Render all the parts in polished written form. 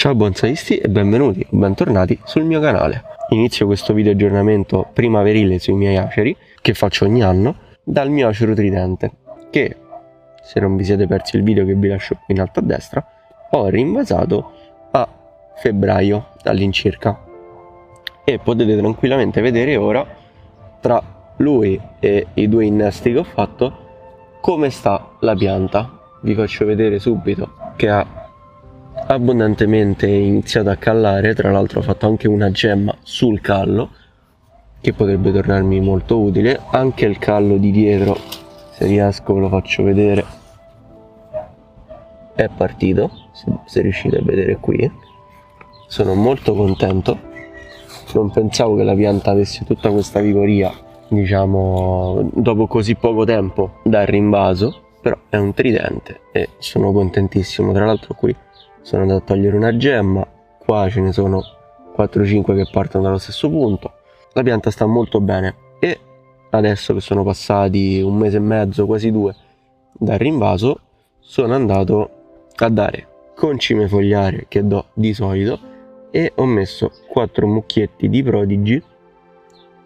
Ciao bonsaisti e benvenuti o bentornati sul mio canale. Inizio questo video aggiornamento primaverile sui miei aceri, che faccio ogni anno, dal mio acero tridente, che, se non vi siete persi il video che vi lascio qui in alto a destra, ho rinvasato a febbraio all'incirca. E potete tranquillamente vedere ora, tra lui e i due innesti che ho fatto, come sta la pianta. Vi faccio vedere subito che ha abbondantemente iniziato a callare. Tra l'altro ho fatto anche una gemma sul callo che potrebbe tornarmi molto utile. Anche il callo di dietro, se riesco ve lo faccio vedere, è partito, se riuscite a vedere qui. Sono molto contento, non pensavo che la pianta avesse tutta questa vigoria, diciamo, dopo così poco tempo dal rinvaso, però è un tridente e sono contentissimo. Tra l'altro qui sono andato a togliere una gemma, qua ce ne sono 4-5 che partono dallo stesso punto. La pianta sta molto bene e adesso che sono passati un mese e mezzo, quasi due, dal rinvaso, sono andato a dare concime fogliare che do di solito e ho messo 4 mucchietti di Prodigy,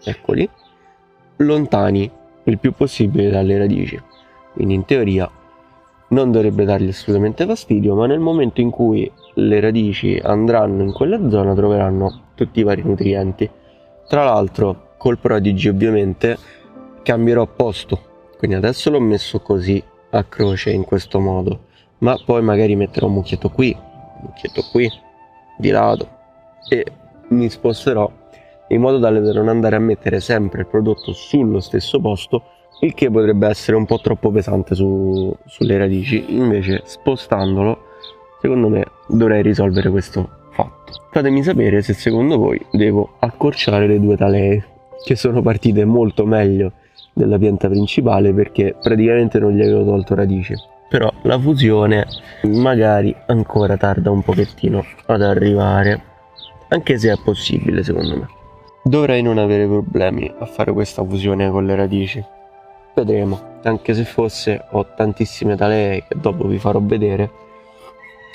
eccoli, lontani il più possibile dalle radici. Quindi in teoria non dovrebbe dargli assolutamente fastidio, ma nel momento in cui le radici andranno in quella zona troveranno tutti i vari nutrienti. Tra l'altro col Prodigy ovviamente cambierò posto, quindi adesso l'ho messo così a croce in questo modo, ma poi magari metterò un mucchietto qui, di lato, e mi sposterò in modo tale da non andare a mettere sempre il prodotto sullo stesso posto, il che potrebbe essere un po' troppo pesante sulle radici. Invece spostandolo, secondo me, dovrei risolvere questo fatto. Fatemi sapere se secondo voi devo accorciare le due talee, che sono partite molto meglio della pianta principale perché praticamente non gli avevo tolto radici. Però la fusione magari ancora tarda un pochettino ad arrivare, anche se è possibile secondo me. Dovrei non avere problemi a fare questa fusione con le radici. Vedremo, anche se fosse ho tantissime talee che dopo vi farò vedere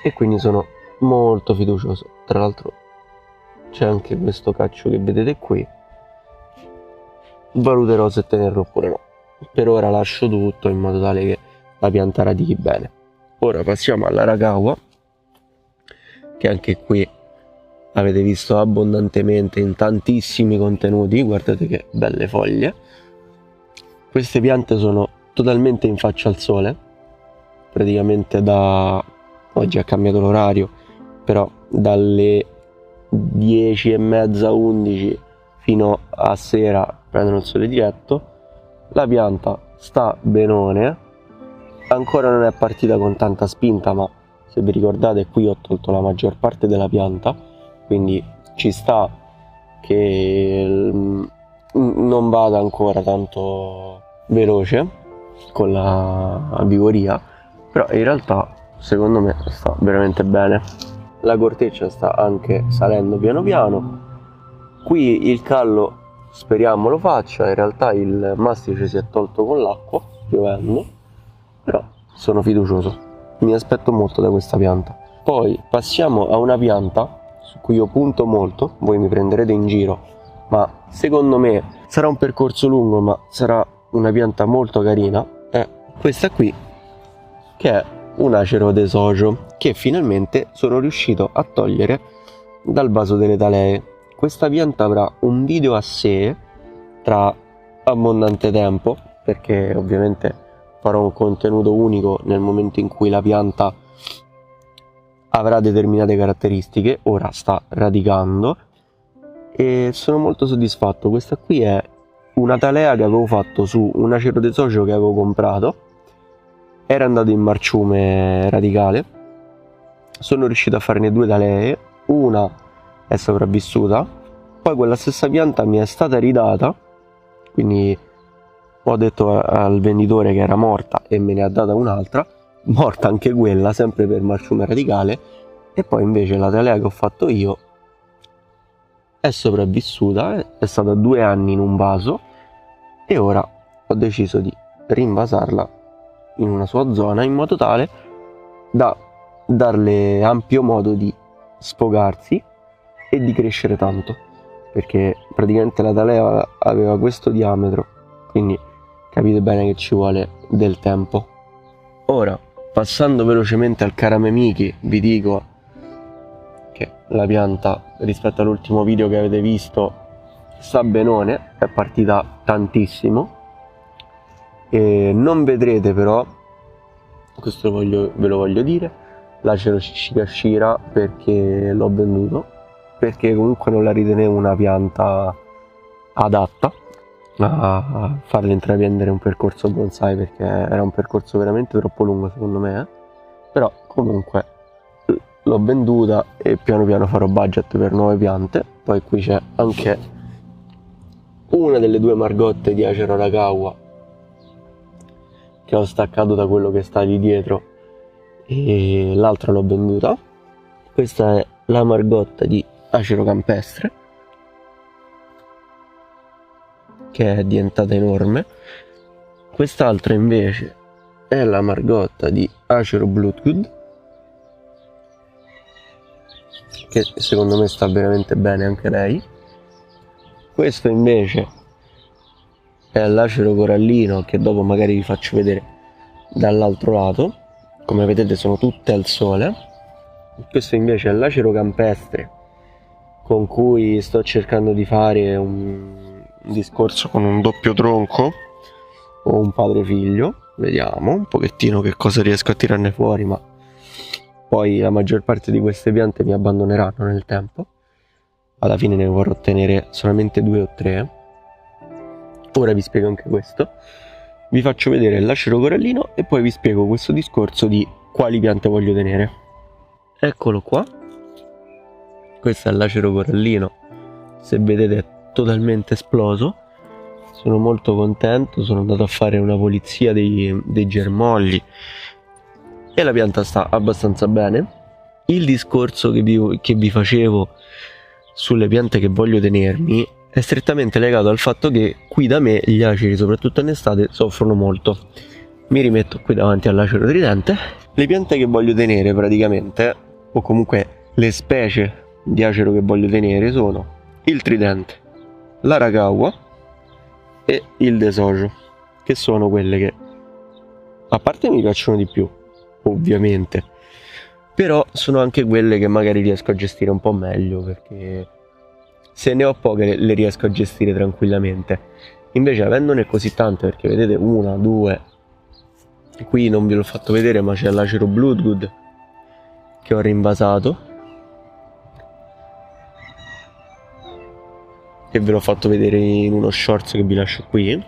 e quindi sono molto fiducioso. Tra l'altro c'è anche questo caccio che vedete qui, valuterò se tenerlo oppure no. Per ora lascio tutto in modo tale che la pianta radichi bene. Ora passiamo alla Rakawa, che anche qui avete visto abbondantemente in tantissimi contenuti. Guardate che belle foglie. Queste piante sono totalmente in faccia al sole, praticamente da oggi ha cambiato l'orario, però dalle 10:30, 11 fino a sera prendono il sole diretto. La pianta sta benone, ancora non è partita con tanta spinta, ma se vi ricordate qui ho tolto la maggior parte della pianta, quindi ci sta che non vada ancora tanto veloce con la vigoria, però in realtà secondo me sta veramente bene. La corteccia sta anche salendo piano piano. Qui il callo speriamo lo faccia, in realtà il mastice si è tolto con l'acqua piovendo, però sono fiducioso, mi aspetto molto da questa pianta. Poi passiamo a una pianta su cui io punto molto, voi mi prenderete in giro, ma secondo me sarà un percorso lungo, ma sarà una pianta molto carina. È questa qui, che è un acero desojo, che finalmente sono riuscito a togliere dal vaso delle talee. Questa pianta avrà un video a sé tra abbondante tempo, perché ovviamente farò un contenuto unico nel momento in cui la pianta avrà determinate caratteristiche. Ora sta radicando e sono molto soddisfatto. Questa qui è una talea che avevo fatto su un acero desojo che avevo comprato, era andato in marciume radicale, sono riuscito a farne 2 talee, una è sopravvissuta, poi quella stessa pianta mi è stata ridata, quindi ho detto al venditore che era morta e me ne ha data un'altra, morta anche quella, sempre per marciume radicale, e poi invece la talea che ho fatto io è sopravvissuta, è stata 2 anni in un vaso e ora ho deciso di rinvasarla in una sua zona in modo tale da darle ampio modo di sfogarsi e di crescere tanto, perché praticamente la talea aveva questo diametro, quindi capite bene che ci vuole del tempo. Ora, passando velocemente al Karamemiki, vi dico che la pianta, rispetto all'ultimo video che avete visto, sta benone, è partita tantissimo, e non vedrete però, questo ve lo voglio dire, l'Acero Shikashira, perché l'ho venduto, perché comunque non la ritenevo una pianta adatta a farle intraprendere un percorso bonsai, perché era un percorso veramente troppo lungo secondo me, però comunque l'ho venduta e piano piano farò budget per nuove piante. Poi qui c'è anche una delle due margotte di Acero Arakawa che ho staccato da quello che sta lì dietro e l'altra l'ho venduta. Questa è la margotta di Acero Campestre, che è diventata enorme. Quest'altra invece è la margotta di Acero Bloodgood, che secondo me sta veramente bene anche lei. Questo invece è l'Acero Corallino, che dopo magari vi faccio vedere dall'altro lato. Come vedete sono tutte al sole. Questo invece è l'Acero Campestre, con cui sto cercando di fare un discorso con un doppio tronco o un padre figlio. Vediamo un pochettino che cosa riesco a tirarne fuori, ma poi la maggior parte di queste piante mi abbandoneranno nel tempo. Alla fine ne vorrò tenere solamente 2 o 3. Ora vi spiego anche questo. Vi faccio vedere l'Acero Corallino e poi vi spiego questo discorso di quali piante voglio tenere. Eccolo qua. Questo è l'Acero Corallino. Se vedete è totalmente esploso. Sono molto contento, sono andato a fare una pulizia dei germogli e la pianta sta abbastanza bene. Il discorso che vi facevo sulle piante che voglio tenermi è strettamente legato al fatto che qui da me gli aceri, soprattutto in estate, soffrono molto. Mi rimetto qui davanti all'Acero Tridente. Le piante che voglio tenere praticamente, o comunque le specie di acero che voglio tenere, sono il Tridente, l'Arakawa e il Desojo, che sono quelle che a parte mi piacciono di più, ovviamente, però sono anche quelle che magari riesco a gestire un po' meglio, perché se ne ho poche le riesco a gestire tranquillamente. Invece avendone così tante, perché vedete 1, 2, qui non ve l'ho fatto vedere ma c'è l'Acero Bloodgood che ho rinvasato e ve l'ho fatto vedere in uno shorts che vi lascio qui.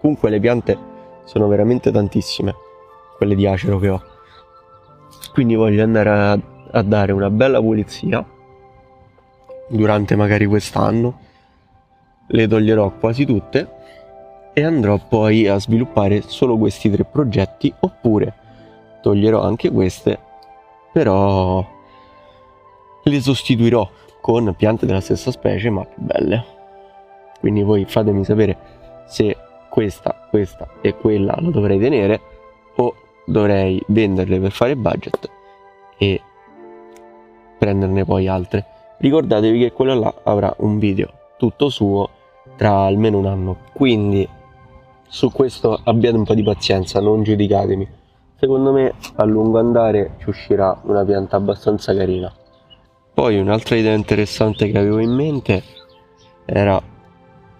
Comunque le piante sono veramente tantissime, quelle di acero che ho, quindi voglio andare a dare una bella pulizia durante magari quest'anno. Le toglierò quasi tutte e andrò poi a sviluppare solo questi 3 progetti, oppure toglierò anche queste, però le sostituirò con piante della stessa specie ma più belle. Quindi voi fatemi sapere se questa e quella la dovrei tenere o dovrei venderle per fare budget e prenderne poi altre. Ricordatevi che quello là avrà un video tutto suo tra almeno un anno, quindi su questo abbiate un po' di pazienza, non giudicatemi. Secondo me a lungo andare ci uscirà una pianta abbastanza carina. Poi un'altra idea interessante che avevo in mente era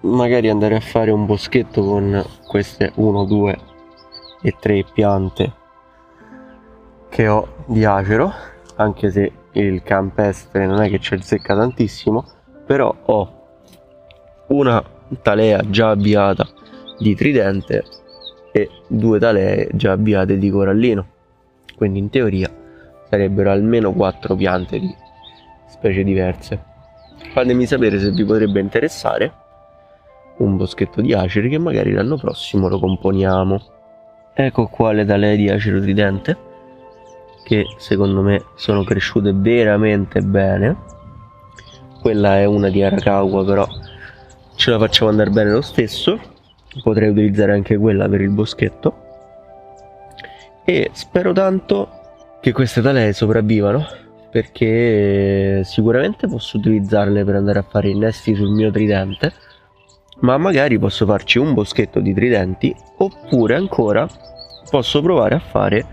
magari andare a fare un boschetto con queste 1, 2 e 3 piante che ho di acero, anche se il campestre non è che ci azzecca tantissimo, però ho una talea già avviata di Tridente e 2 talee già avviate di Corallino, quindi in teoria sarebbero almeno 4 piante di specie diverse. Fatemi sapere se vi potrebbe interessare un boschetto di aceri, che magari l'anno prossimo lo componiamo. Ecco qua le talee di Acero Tridente, che secondo me sono cresciute veramente bene. Quella è una di Arakawa, però ce la facciamo andare bene lo stesso. Potrei utilizzare anche quella per il boschetto e spero tanto che queste talee sopravvivano, perché sicuramente posso utilizzarle per andare a fare innesti sul mio tridente, ma magari posso farci un boschetto di tridenti, oppure ancora posso provare a fare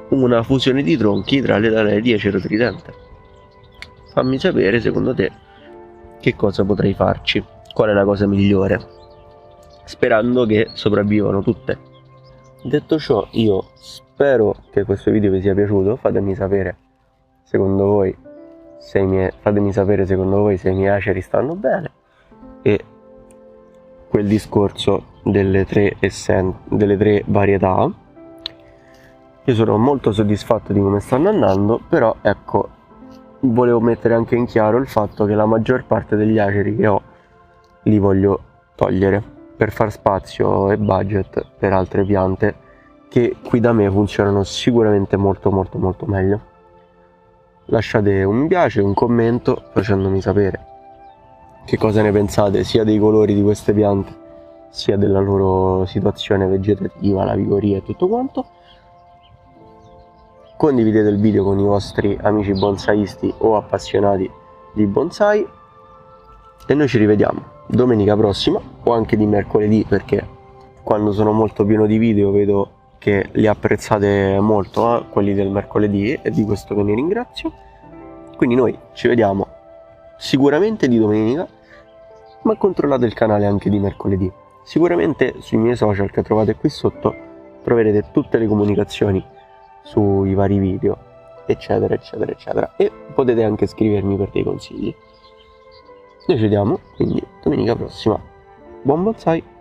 una fusione di tronchi tra le dalle di acero tridente. Fammi sapere secondo te che cosa potrei farci, qual è la cosa migliore, sperando che sopravvivano tutte. Detto ciò, io spero che questo video vi sia piaciuto. Fatemi sapere secondo voi se i miei aceri stanno bene, e quel discorso delle tre varietà. Io sono molto soddisfatto di come stanno andando, però ecco, volevo mettere anche in chiaro il fatto che la maggior parte degli aceri che ho li voglio togliere per far spazio e budget per altre piante che qui da me funzionano sicuramente molto meglio. Lasciate un mi piace, un commento facendomi sapere che cosa ne pensate sia dei colori di queste piante sia della loro situazione vegetativa, la vigoria e tutto quanto. Condividete il video con i vostri amici bonsaisti o appassionati di bonsai e noi ci rivediamo domenica prossima, o anche di mercoledì, perché quando sono molto pieno di video vedo che li apprezzate molto, quelli del mercoledì, e di questo ve ne ringrazio. Quindi noi ci vediamo sicuramente di domenica, ma controllate il canale anche di mercoledì. Sicuramente sui miei social che trovate qui sotto troverete tutte le comunicazioni sui vari video, eccetera eccetera eccetera, e potete anche scrivermi per dei consigli. Noi ci vediamo quindi domenica prossima. Buon bonsai!